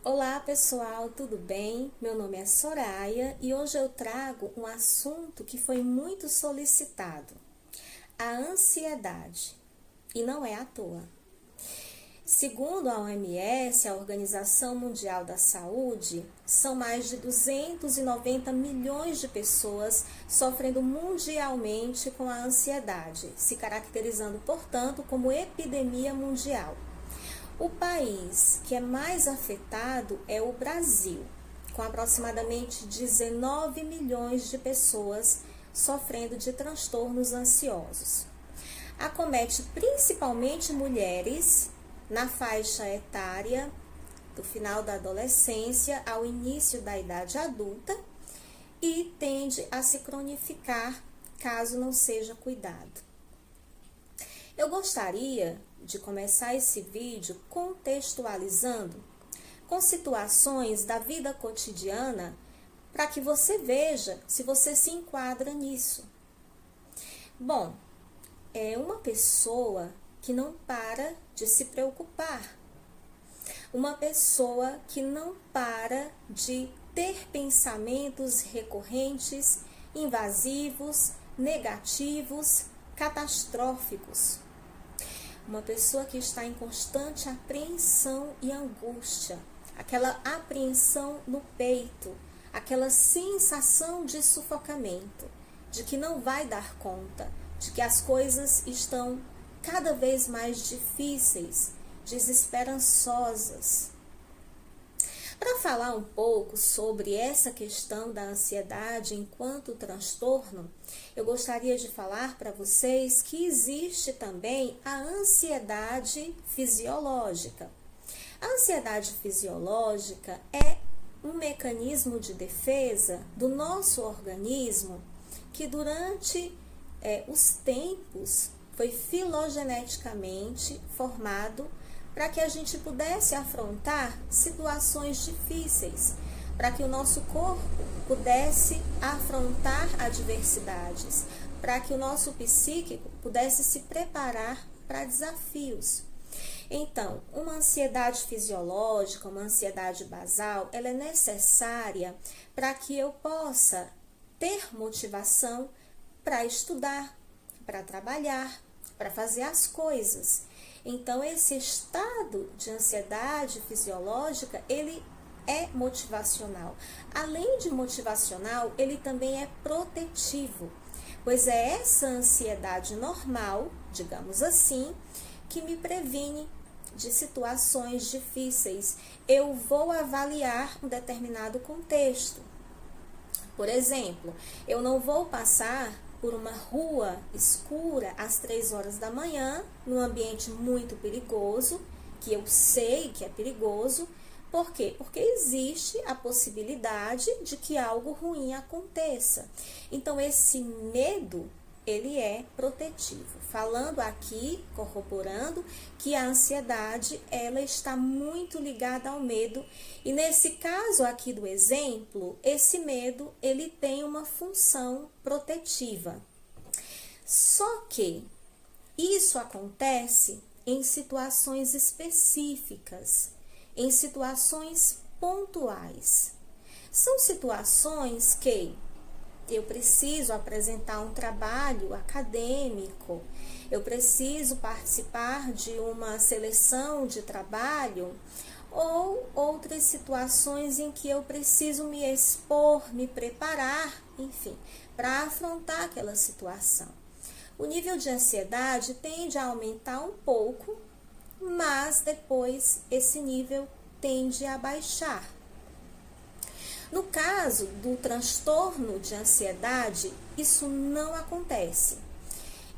Olá pessoal, tudo bem? Meu nome é Soraya e hoje eu trago um assunto que foi muito solicitado: a ansiedade. E não é à toa. Segundo a OMS, a Organização Mundial da Saúde, são mais de 290 milhões de pessoas sofrendo mundialmente com a ansiedade, se caracterizando, portanto, como epidemia mundial. O país que é mais afetado é o Brasil, com aproximadamente 19 milhões de pessoas sofrendo de transtornos ansiosos. Acomete principalmente mulheres na faixa etária do final da adolescência ao início da idade adulta e tende a se cronificar caso não seja cuidado. Eu gostaria de começar esse vídeo contextualizando com situações da vida cotidiana para que você veja se você se enquadra nisso. Bom, é uma pessoa que não para de se preocupar, uma pessoa que não para de ter pensamentos recorrentes, invasivos, negativos, catastróficos. Uma pessoa que está em constante apreensão e angústia, aquela apreensão no peito, aquela sensação de sufocamento, de que não vai dar conta, de que as coisas estão cada vez mais difíceis, desesperançosas. Para falar um pouco sobre essa questão da ansiedade enquanto transtorno, eu gostaria de falar para vocês que existe também a ansiedade fisiológica. A ansiedade fisiológica é um mecanismo de defesa do nosso organismo que durante os tempos foi filogeneticamente formado para que a gente pudesse afrontar situações difíceis, para que o nosso corpo pudesse afrontar adversidades, para que o nosso psíquico pudesse se preparar para desafios. Então, uma ansiedade fisiológica, uma ansiedade basal, ela é necessária para que eu possa ter motivação para estudar, para trabalhar, para fazer as coisas. Então, esse estado de ansiedade fisiológica, ele é motivacional. Além de motivacional, ele também é protetivo, pois é essa ansiedade normal, digamos assim, que me previne de situações difíceis. Eu vou avaliar um determinado contexto. Por exemplo, eu não vou passar por uma rua escura às 3 horas da manhã, num ambiente muito perigoso, que eu sei que é perigoso. Por quê? Porque existe a possibilidade de que algo ruim aconteça. Então, esse medo, ele é protetivo. Falando aqui, corroborando que a ansiedade, ela está muito ligada ao medo. E nesse caso aqui do exemplo, esse medo, ele tem uma função protetiva. Só que isso acontece em situações específicas, em situações pontuais. São situações que eu preciso apresentar um trabalho acadêmico, eu preciso participar de uma seleção de trabalho, ou outras situações em que eu preciso me expor, me preparar, enfim, para afrontar aquela situação. O nível de ansiedade tende a aumentar um pouco, mas depois esse nível tende a baixar. No caso do transtorno de ansiedade, isso não acontece.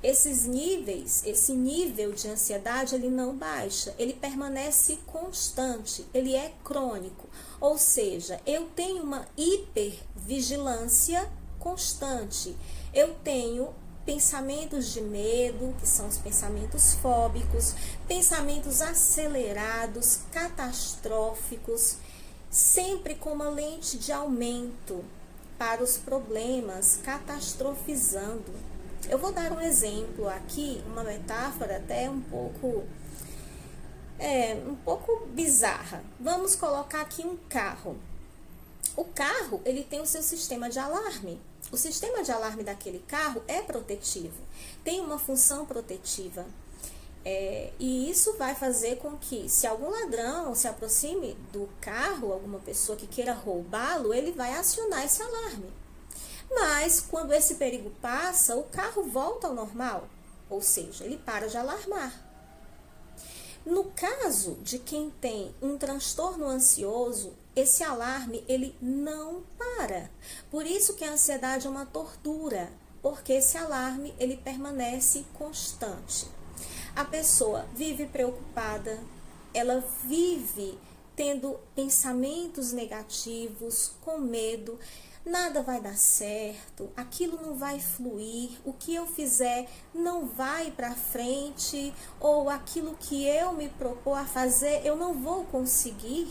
Esse nível de ansiedade, ele não baixa, ele permanece constante, ele é crônico. Ou seja, eu tenho uma hipervigilância constante. Eu tenho pensamentos de medo, que são os pensamentos fóbicos, pensamentos acelerados, catastróficos, sempre com uma lente de aumento para os problemas, catastrofizando. Eu vou dar um exemplo aqui, uma metáfora até um pouco um pouco bizarra. Vamos colocar aqui um carro. O carro, ele tem o seu sistema de alarme. O sistema de alarme daquele carro é protetivo, tem uma função protetiva. E isso vai fazer com que, se algum ladrão se aproxime do carro, alguma pessoa que queira roubá-lo, ele vai acionar esse alarme. Mas, quando esse perigo passa, o carro volta ao normal, ou seja, ele para de alarmar. No caso de quem tem um transtorno ansioso, esse alarme ele não para. Por isso que a ansiedade é uma tortura, porque esse alarme ele permanece constante. A pessoa vive preocupada, ela vive tendo pensamentos negativos, com medo. Nada vai dar certo, aquilo não vai fluir, o que eu fizer não vai para frente, ou aquilo que eu me propor a fazer eu não vou conseguir.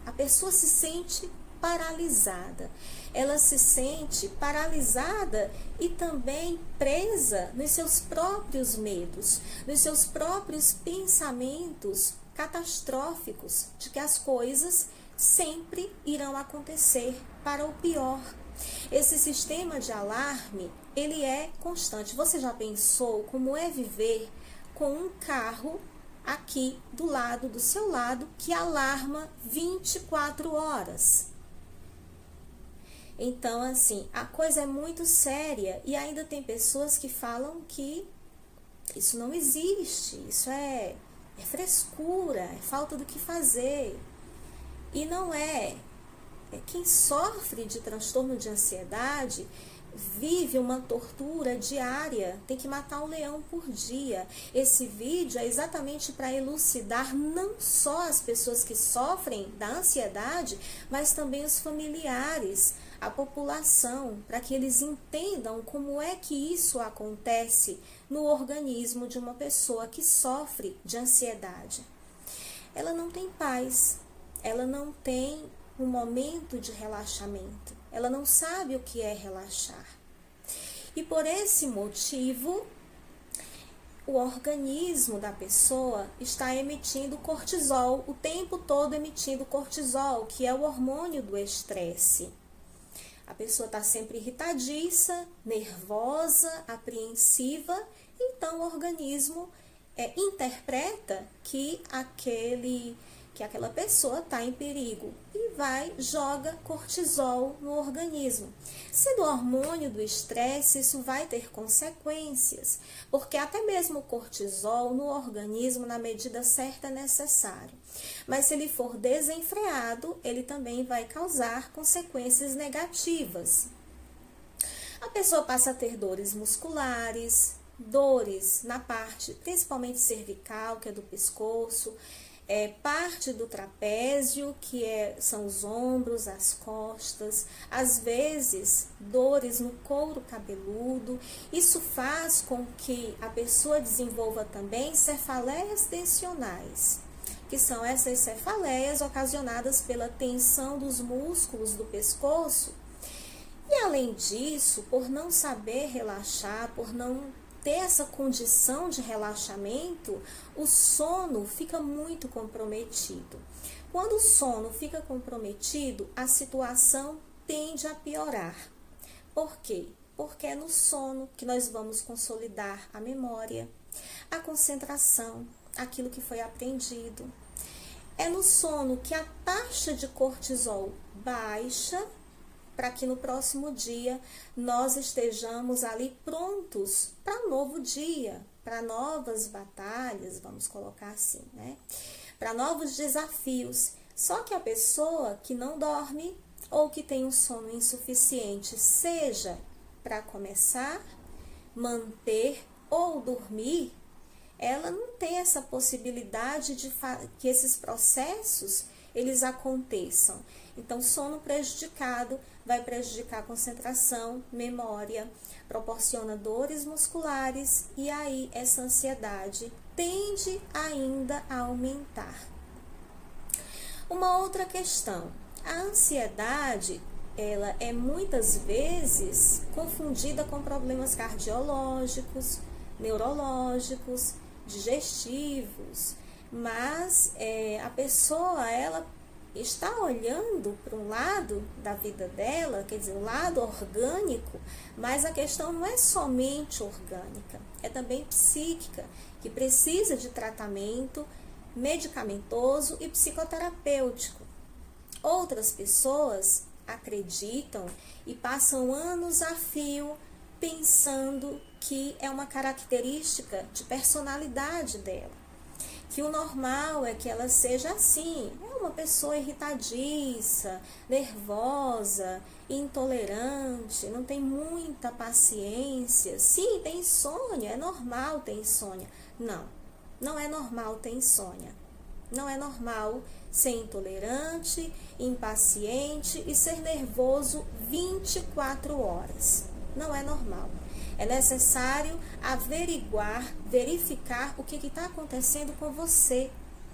A pessoa se sente paralisada. Ela se sente paralisada e também presa nos seus próprios medos, nos seus próprios pensamentos catastróficos de que as coisas sempre irão acontecer para o pior. Esse sistema de alarme, ele é constante. Você já pensou como é viver com um carro aqui do seu lado, que alarma 24 horas? Então, assim, a coisa é muito séria e ainda tem pessoas que falam que isso não existe, isso é frescura, é falta do que fazer. E não é. Quem sofre de transtorno de ansiedade vive uma tortura diária, tem que matar um leão por dia. Esse vídeo é exatamente para elucidar não só as pessoas que sofrem da ansiedade, mas também os familiares, a população, para que eles entendam como é que isso acontece no organismo de uma pessoa que sofre de ansiedade. Ela não tem paz, ela não tem um momento de relaxamento, ela não sabe o que é relaxar. E por esse motivo, o organismo da pessoa está emitindo cortisol, o tempo todo emitindo cortisol, que é o hormônio do estresse. A pessoa está sempre irritadiça, nervosa, apreensiva, então o organismo interpreta que aquela pessoa está em perigo e joga cortisol no organismo. Sendo o hormônio do estresse, isso vai ter consequências, porque até mesmo o cortisol no organismo, na medida certa, é necessário. Mas se ele for desenfreado, ele também vai causar consequências negativas. A pessoa passa a ter dores musculares, dores na parte, principalmente cervical, que é do pescoço, parte do trapézio, que são os ombros, as costas, às vezes dores no couro cabeludo. Isso faz com que a pessoa desenvolva também cefaleias tensionais, que são essas cefaleias ocasionadas pela tensão dos músculos do pescoço. E além disso, por não saber relaxar, por não ter essa condição de relaxamento, o sono fica muito comprometido. Quando o sono fica comprometido, a situação tende a piorar. Por quê? Porque é no sono que nós vamos consolidar a memória, a concentração, aquilo que foi aprendido. É no sono que a taxa de cortisol baixa, para que no próximo dia nós estejamos ali prontos para um novo dia, para novas batalhas, vamos colocar assim, né? Para novos desafios. Só que a pessoa que não dorme ou que tem um sono insuficiente, seja para começar, manter ou dormir, ela não tem essa possibilidade de que esses processos eles aconteçam. Então, sono prejudicado vai prejudicar a concentração, memória, proporciona dores musculares e aí essa ansiedade tende ainda a aumentar. Uma outra questão, a ansiedade, ela é muitas vezes confundida com problemas cardiológicos, neurológicos, digestivos, mas a pessoa, ela está olhando para um lado da vida dela, quer dizer, o lado orgânico, mas a questão não é somente orgânica, é também psíquica, que precisa de tratamento medicamentoso e psicoterapêutico. Outras pessoas acreditam e passam anos a fio pensando que é uma característica de personalidade dela, que o normal é que ela seja assim, é uma pessoa irritadiça, nervosa, intolerante, não tem muita paciência. Sim, tem insônia, é normal ter insônia. Não, não é normal ter insônia. Não é normal ser intolerante, impaciente e ser nervoso 24 horas. Não é normal. É necessário averiguar, verificar o que está acontecendo com você,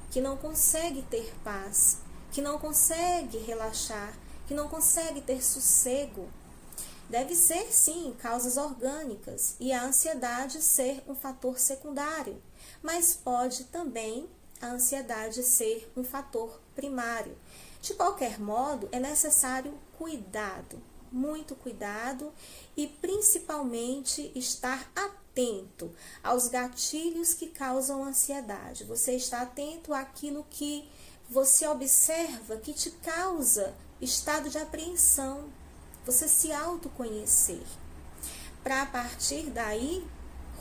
que não consegue ter paz, que não consegue relaxar, que não consegue ter sossego. Deve ser, sim, causas orgânicas e a ansiedade ser um fator secundário, mas pode também a ansiedade ser um fator primário. De qualquer modo, é necessário cuidado, muito cuidado e principalmente estar atento aos gatilhos que causam ansiedade. Você está atento àquilo que você observa que te causa estado de apreensão. Você se autoconhecer. Para a partir daí,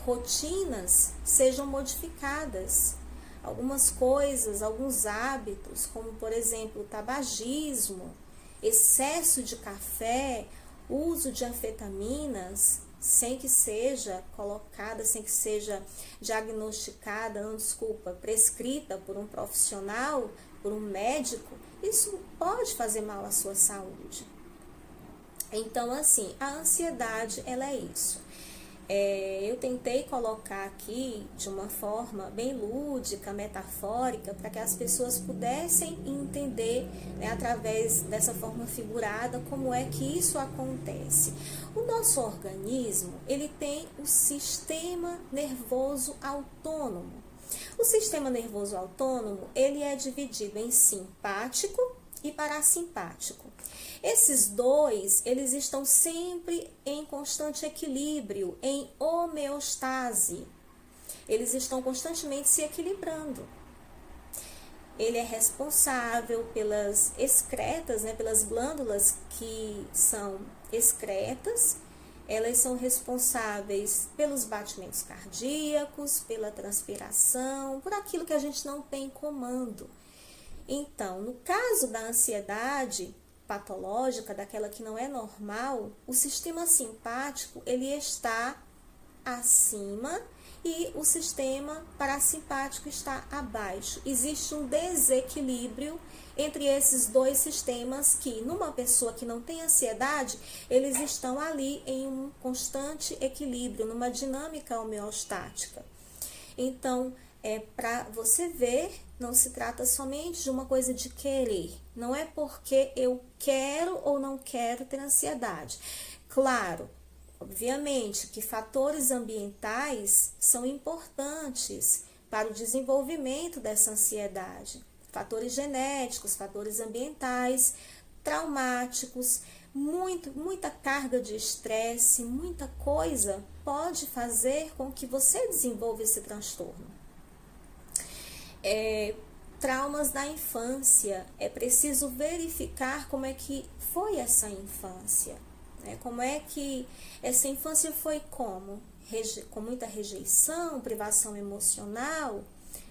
rotinas sejam modificadas. Algumas coisas, alguns hábitos, como por exemplo o tabagismo, excesso de café, uso de anfetaminas, sem que seja colocada, sem que seja diagnosticada, não, desculpa, prescrita por um profissional, por um médico, isso pode fazer mal à sua saúde. Então, assim, a ansiedade, ela é isso. Eu tentei colocar aqui de uma forma bem lúdica, metafórica, para que as pessoas pudessem entender, né, através dessa forma figurada, como é que isso acontece. O nosso organismo, ele tem o sistema nervoso autônomo. O sistema nervoso autônomo, ele é dividido em simpático e parasimpático. Esses dois, eles estão sempre em constante equilíbrio, em homeostase. Eles estão constantemente se equilibrando. Ele é responsável pelas excretas, né, pelas glândulas que são excretas. Elas são responsáveis pelos batimentos cardíacos, pela transpiração, por aquilo que a gente não tem comando. Então, no caso da ansiedade patológica, daquela que não é normal, o sistema simpático, ele está acima e o sistema parasimpático está abaixo. Existe um desequilíbrio entre esses dois sistemas que, numa pessoa que não tem ansiedade, eles estão ali em um constante equilíbrio, numa dinâmica homeostática. Então, para você ver, não se trata somente de uma coisa de querer. Não é porque eu quero ou não quero ter ansiedade. Claro, obviamente que fatores ambientais são importantes para o desenvolvimento dessa ansiedade. Fatores genéticos, fatores ambientais, traumáticos, muita carga de estresse, muita coisa pode fazer com que você desenvolva esse transtorno. Traumas da infância, é preciso verificar como é que foi essa infância, né? Como é que essa infância foi com muita rejeição, privação emocional,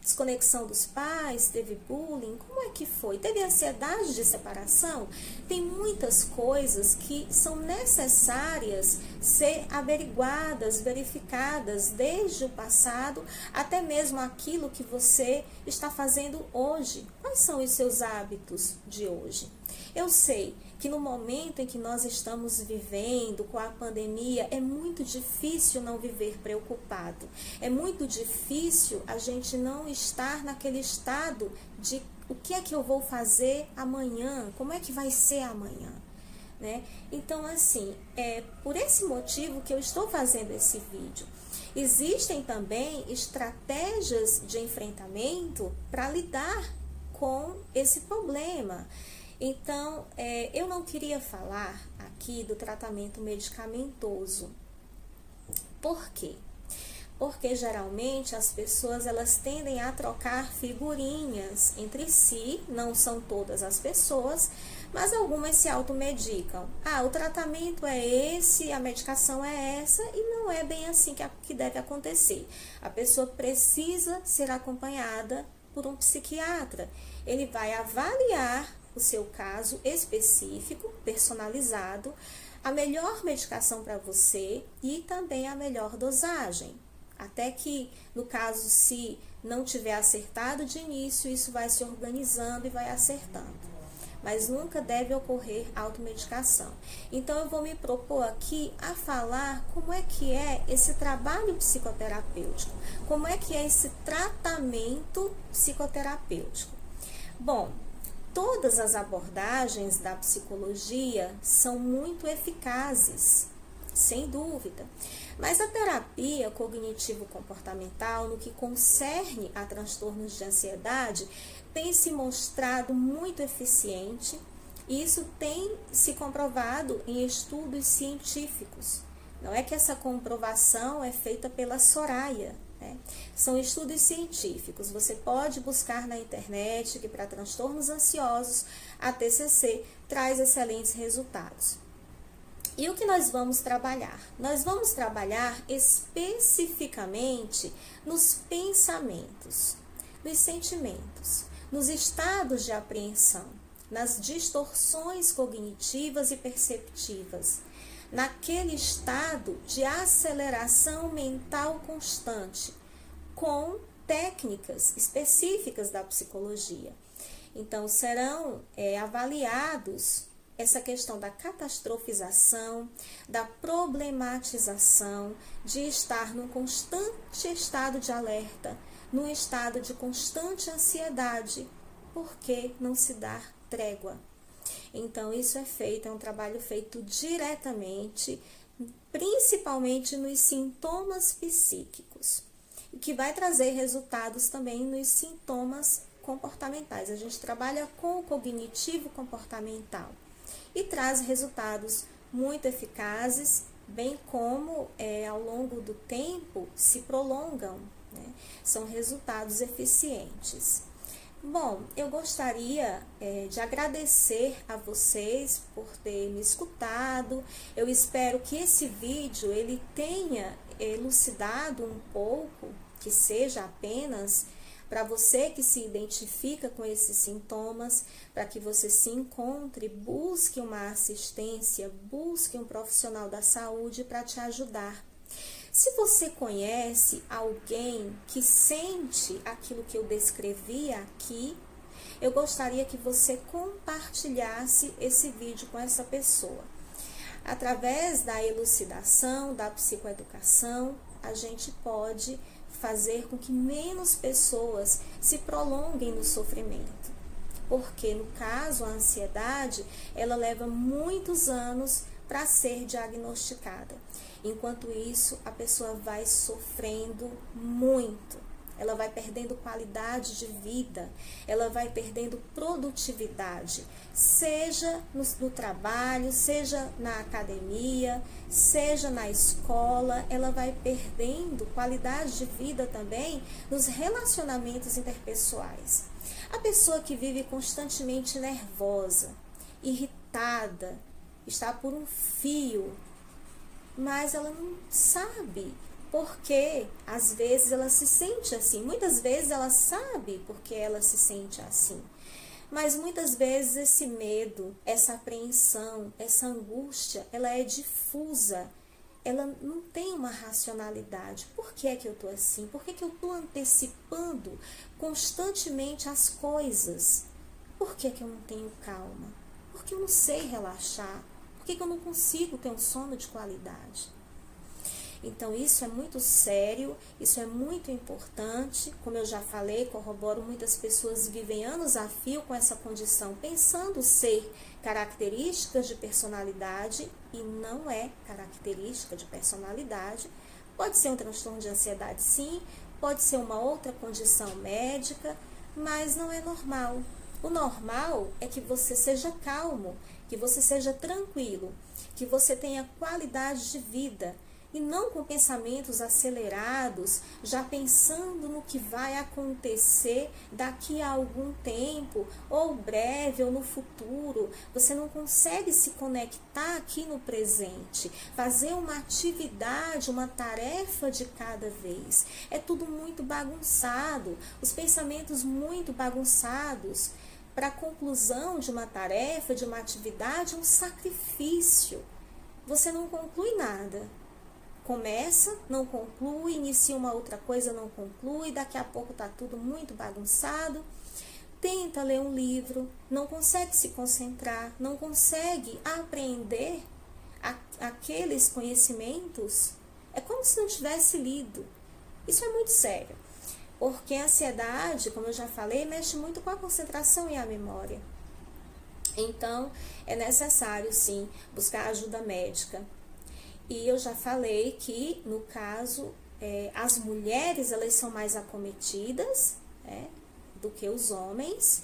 desconexão dos pais, teve bullying, como é que foi? Teve ansiedade de separação? Tem muitas coisas que são necessárias ser averiguadas, verificadas desde o passado, até mesmo aquilo que você está fazendo hoje. Quais são os seus hábitos de hoje? Eu sei que no momento em que nós estamos vivendo com a pandemia, é muito difícil não viver preocupado. É muito difícil a gente não estar naquele estado de o que é que eu vou fazer amanhã, como é que vai ser amanhã, né? Então, assim, é por esse motivo que eu estou fazendo esse vídeo. Existem também estratégias de enfrentamento para lidar com esse problema. Então, eu não queria falar aqui do tratamento medicamentoso. Por quê? Porque geralmente as pessoas elas tendem a trocar figurinhas entre si, não são todas as pessoas, mas algumas se automedicam. O tratamento é esse, a medicação é essa, e não é bem assim que deve acontecer. A pessoa precisa ser acompanhada por um psiquiatra. Ele vai avaliar o seu caso específico, personalizado, a melhor medicação para você e também a melhor dosagem. Até que, no caso, se não tiver acertado de início, isso vai se organizando e vai acertando. Mas nunca deve ocorrer automedicação. Então, eu vou me propor aqui a falar como é que é esse trabalho psicoterapêutico, como é que é esse tratamento psicoterapêutico. Bom, todas as abordagens da psicologia são muito eficazes, sem dúvida. Mas a terapia cognitivo-comportamental, no que concerne a transtornos de ansiedade, tem se mostrado muito eficiente e isso tem se comprovado em estudos científicos. Não é que essa comprovação é feita pela Soraya, né? São estudos científicos. Você pode buscar na internet que para transtornos ansiosos a TCC traz excelentes resultados. E o que nós vamos trabalhar? Nós vamos trabalhar especificamente nos pensamentos, nos sentimentos, nos estados de apreensão, nas distorções cognitivas e perceptivas, naquele estado de aceleração mental constante, com técnicas específicas da psicologia. Então, serão avaliados essa questão da catastrofização, da problematização, de estar num constante estado de alerta, num estado de constante ansiedade, porque não se dá trégua. Então, isso é um trabalho feito diretamente, principalmente nos sintomas psíquicos, e que vai trazer resultados também nos sintomas comportamentais. A gente trabalha com o cognitivo comportamental e traz resultados muito eficazes, bem como ao longo do tempo se prolongam, né? São resultados eficientes. Bom, eu gostaria de agradecer a vocês por ter me escutado. Eu espero que esse vídeo ele tenha elucidado um pouco, que seja apenas para você que se identifica com esses sintomas, para que você se encontre, busque uma assistência, busque um profissional da saúde para te ajudar. Se você conhece alguém que sente aquilo que eu descrevi aqui, eu gostaria que você compartilhasse esse vídeo com essa pessoa. Através da elucidação, da psicoeducação, a gente pode fazer com que menos pessoas se prolonguem no sofrimento. Porque, no caso, a ansiedade, ela leva muitos anos para ser diagnosticada. Enquanto isso, a pessoa vai sofrendo muito. Ela vai perdendo qualidade de vida, ela vai perdendo produtividade, seja no trabalho, seja na academia, seja na escola, ela vai perdendo qualidade de vida também nos relacionamentos interpessoais. A pessoa que vive constantemente nervosa, irritada, está por um fio, mas ela não sabe porque às vezes ela se sente assim. Muitas vezes ela sabe porque ela se sente assim. Mas muitas vezes esse medo, essa apreensão, essa angústia, ela é difusa. Ela não tem uma racionalidade. Por que é que eu estou assim? Por que é que eu estou antecipando constantemente as coisas? Por que é que eu não tenho calma? Por que eu não sei relaxar? Por que eu não consigo ter um sono de qualidade? Então, isso é muito sério, isso é muito importante. Como eu já falei, corroboro, muitas pessoas vivem anos a fio com essa condição, pensando ser características de personalidade, e não é característica de personalidade, Pode ser um transtorno de ansiedade, sim, pode ser uma outra condição médica, mas não é normal. O normal é que você seja calmo, que você seja tranquilo, que você tenha qualidade de vida e não com pensamentos acelerados, já pensando no que vai acontecer daqui a algum tempo, ou breve, ou no futuro. Você não consegue se conectar aqui no presente, fazer uma atividade, uma tarefa de cada vez. É tudo muito bagunçado, os pensamentos muito bagunçados. Para a conclusão de uma tarefa, de uma atividade, um sacrifício. Você não conclui nada. Começa, não conclui, inicia uma outra coisa, não conclui, daqui a pouco está tudo muito bagunçado. Tenta ler um livro, não consegue se concentrar, não consegue aprender aqueles conhecimentos. É como se não tivesse lido. Isso é muito sério, porque a ansiedade, como eu já falei, mexe muito com a concentração e a memória. Então, é necessário, sim, buscar ajuda médica. E eu já falei que, no caso, as mulheres, elas são mais acometidas, do que os homens,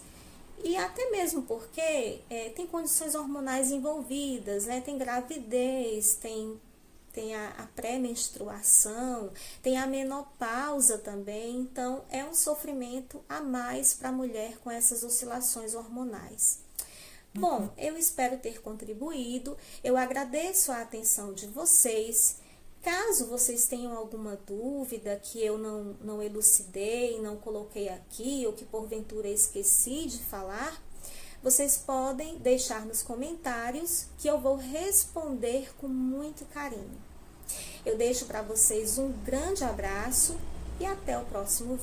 e até mesmo porque tem condições hormonais envolvidas, tem gravidez, tem a pré-menstruação, tem a menopausa também, então é um sofrimento a mais para a mulher com essas oscilações hormonais. Bom, eu espero ter contribuído, eu agradeço a atenção de vocês. Caso vocês tenham alguma dúvida que eu não elucidei, não coloquei aqui, ou que porventura esqueci de falar, vocês podem deixar nos comentários que eu vou responder com muito carinho. Eu deixo para vocês um grande abraço e até o próximo vídeo.